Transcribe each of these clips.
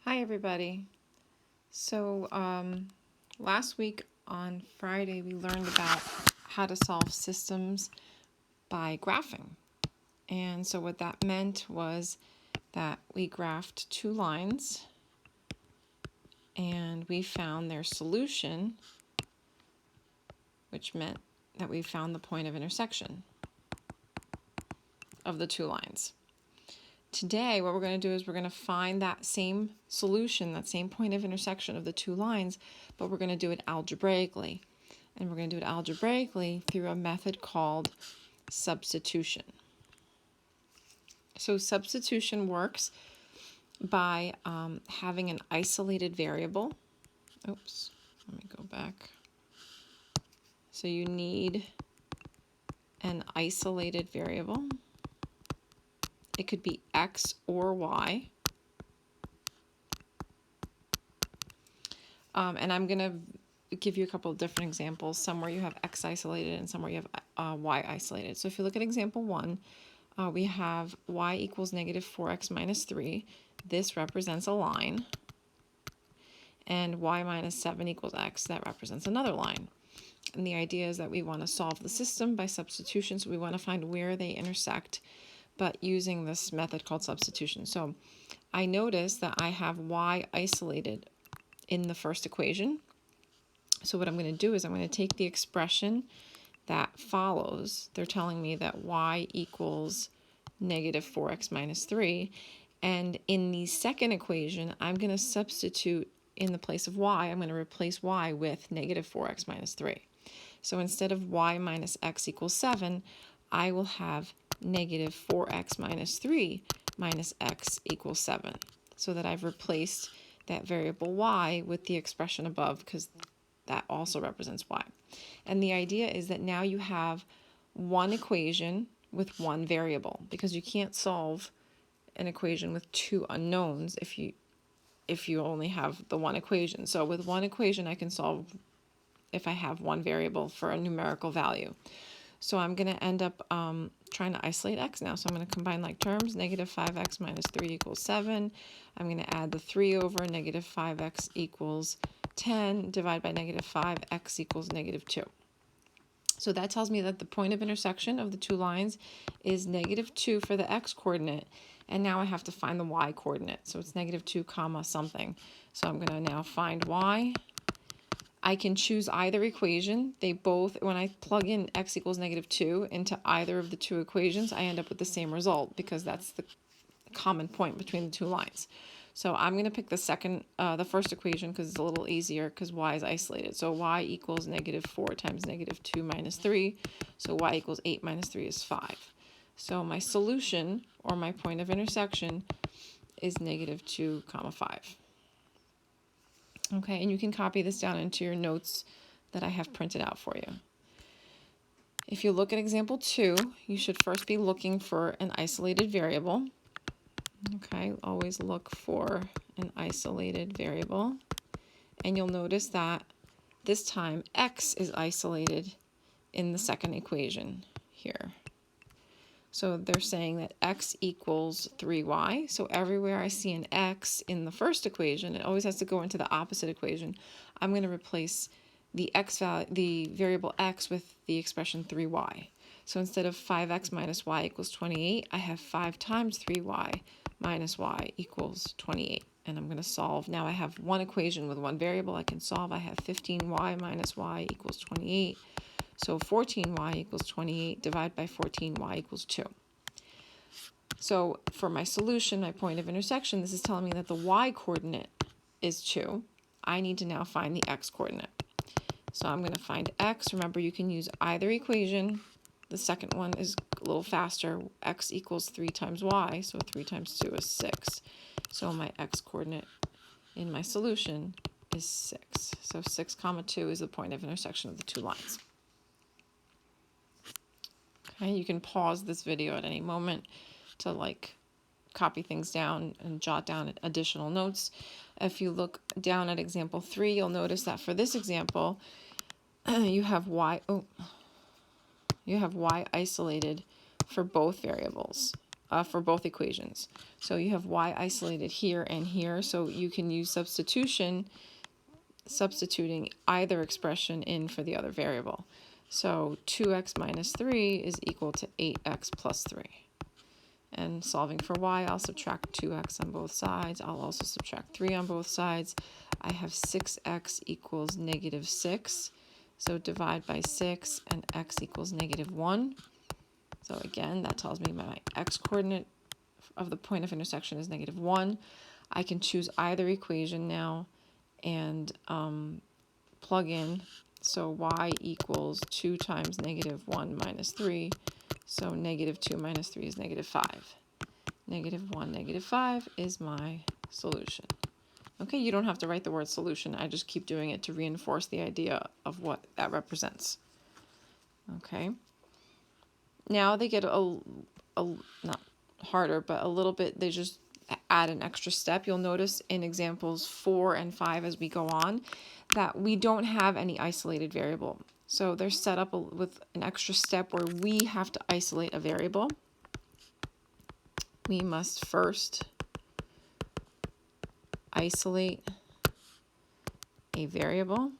Hi everybody. So last week on Friday we learned about how to solve systems by graphing. And so what that meant was that we graphed two lines and we found their solution, which meant that we found the point of intersection of the two lines. Today, what we're going to do is we're going to find that same solution, that same point of intersection of the two lines, but we're going to do it algebraically. And we're going to do it algebraically through a method called substitution. So substitution works by having an isolated variable. Oops, let me go back. So you need an isolated variable. It could be x or y. And I'm going to give you a couple of different examples, some where you have x isolated and some where you have y isolated. So if you look at example 1, we have y equals negative 4x minus 3. This represents a line. And y minus 7 equals x, that represents another line. And the idea is that we want to solve the system by substitution, so we want to find where they intersect, but using this method called substitution. So I notice that I have y isolated in the first equation. So what I'm going to do is I'm going to take the expression that follows. They're telling me that y equals negative 4x minus 3. And in the second equation, I'm going to substitute in the place of y, I'm going to replace y with negative 4x minus 3. So instead of y minus x equals 7, I will have negative 4x minus 3 minus x equals 7. So that I've replaced that variable y with the expression above, because that also represents y. And the idea is that now you have one equation with one variable, because you can't solve an equation with two unknowns if you only have the one equation. So with one equation I can solve if I have one variable for a numerical value. So I'm going to end up trying to isolate x now. So I'm going to combine like terms. Negative 5x minus 3 equals 7. I'm going to add the 3 over. Negative 5x equals 10. Divide by negative 5, x equals negative 2. So that tells me that the point of intersection of the two lines is negative 2 for the x coordinate. And now I have to find the y coordinate. So it's negative 2 comma something. So I'm going to now find y. I can choose either equation. They both, when I plug in x equals negative 2 into either of the two equations, I end up with the same result, because that's the common point between the two lines. So I'm going to pick the first equation because it's a little easier, because y is isolated. So y equals negative 4 times negative 2 minus 3. So y equals 8 minus 3 is 5. So my solution, or my point of intersection, is negative 2 comma 5. Okay, and you can copy this down into your notes that I have printed out for you. If you look at example 2, you should first be looking for an isolated variable. Okay, always look for an isolated variable. And you'll notice that this time x is isolated in the second equation here. So they're saying that x equals 3y. So everywhere I see an x in the first equation, it always has to go into the opposite equation. I'm going to replace the variable x with the expression 3y. So instead of 5x minus y equals 28, I have 5 times 3y minus y equals 28. And I'm going to solve. Now I have one equation with one variable I can solve. I have 15y minus y equals 28. So 14y equals 28, divide by 14y equals 2. So for my solution, my point of intersection, this is telling me that the y coordinate is 2. I need to now find the x coordinate. So I'm going to find x. Remember, you can use either equation. The second one is a little faster. X equals 3 times y, so 3 times 2 is 6. So my x coordinate in my solution is 6. So 6 comma 2 is the point of intersection of the two lines. Okay, you can pause this video at any moment to copy things down and jot down additional notes. If you look down at example 3, you'll notice that for this example, you have y isolated for both variables. for both equations. So you have y isolated here and here, so you can use substitution, substituting either expression in for the other variable. So 2x minus 3 is equal to 8x plus 3. And solving for y, I'll subtract 2x on both sides. I'll also subtract 3 on both sides. I have 6x equals negative 6. So divide by 6, and x equals negative 1. So again, that tells me my x-coordinate of the point of intersection is negative 1. I can choose either equation now and plug in. So y equals 2 times negative 1 minus 3. So negative 2 minus 3 is negative 5. Negative 1, negative 5 is my solution. Okay, you don't have to write the word solution. I just keep doing it to reinforce the idea of what that represents. Okay. Now they get not harder, but a little bit, they just add an extra step. You'll notice in examples 4 and 5 as we go on that we don't have any isolated variable. So they're set up with an extra step where we have to isolate a variable. We must first isolate a variable.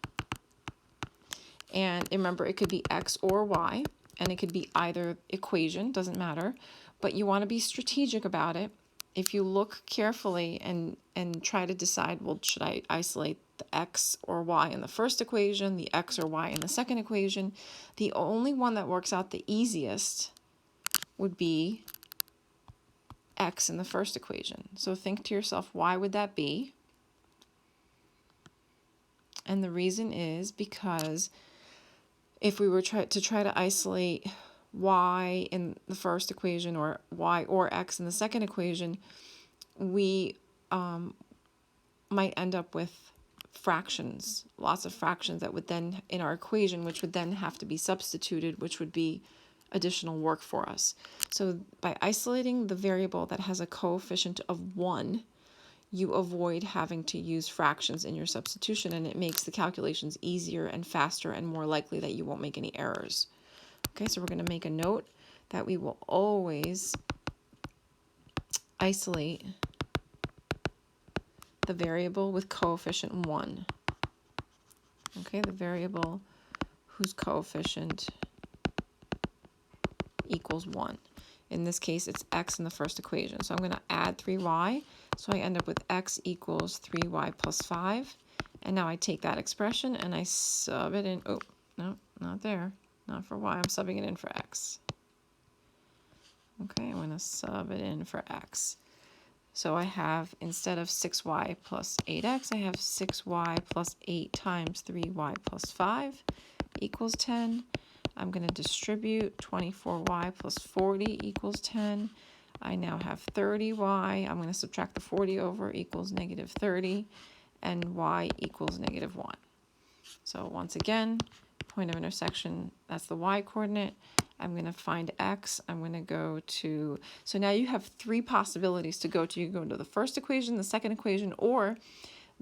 And remember, it could be x or y, and it could be either equation, doesn't matter. But you want to be strategic about it. If you look carefully and try to decide, well, should I isolate the x or y in the first equation, the x or y in the second equation, the only one that works out the easiest would be x in the first equation. So think to yourself, why would that be? And the reason is because if we were to try to isolate y in the first equation or y or x in the second equation, we might end up with fractions, lots of fractions that would then, in our equation, which would then have to be substituted, which would be additional work for us. So by isolating the variable that has a coefficient of 1, you avoid having to use fractions in your substitution, and it makes the calculations easier and faster and more likely that you won't make any errors. Okay, so we're going to make a note that we will always isolate the variable with coefficient 1. Okay, the variable whose coefficient equals 1. In this case, it's x in the first equation. So I'm going to add 3y. So I end up with x equals 3y plus 5. And now I take that expression and I sub it in. Oh, no, not there. Not for y. I'm subbing it in for x. Okay, I'm going to sub it in for x. So I have, instead of 6y plus 8x, I have 6y plus 8 times 3y plus 5 equals 10. I'm going to distribute 24y plus 40 equals 10. I now have 30y. I'm going to subtract the 40 over, equals negative 30. And y equals negative 1. So once again, point of intersection, that's the y coordinate. I'm going to find x. I'm going to go to, so now you have 3 possibilities to go to. You can go to the first equation, the second equation, or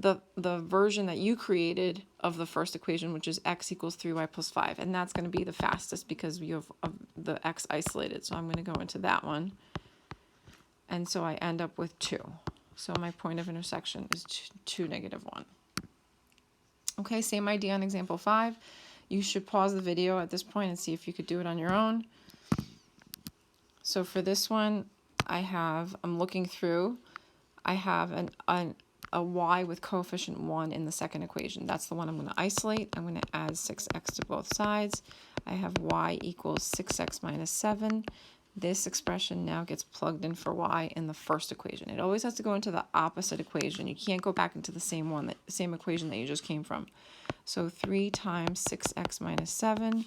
the version that you created of the first equation, which is x equals 3y plus 5. And that's going to be the fastest because you have the x isolated. So I'm going to go into that one. And so I end up with 2. So my point of intersection is 2, negative 1. Okay, same idea on example 5. You should pause the video at this point and see if you could do it on your own. So for this one, I'm looking through, I have a y with coefficient 1 in the second equation. That's the one I'm going to isolate. I'm going to add 6x to both sides. I have y equals 6x minus 7. This expression now gets plugged in for y in the first equation. It always has to go into the opposite equation. You can't go back into the same equation that you just came from. So 3 times 6x minus 7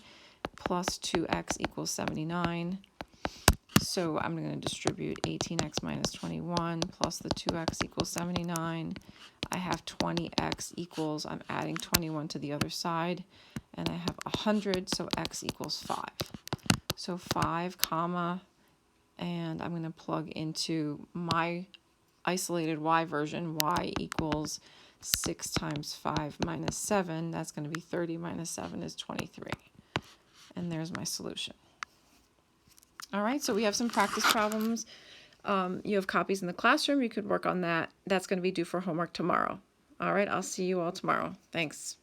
plus 2x equals 79. So I'm going to distribute 18x minus 21 plus the 2x equals 79. I have 20x equals, I'm adding 21 to the other side, and I have 100, so x equals 5. So 5 comma, and I'm going to plug into my isolated y version. Y equals 6 times 5 minus 7. That's going to be 30 minus 7 is 23. And there's my solution. All right, so we have some practice problems You have copies in the classroom. You could work on that. That's going to be due for homework tomorrow. All right, I'll see you all tomorrow. Thanks.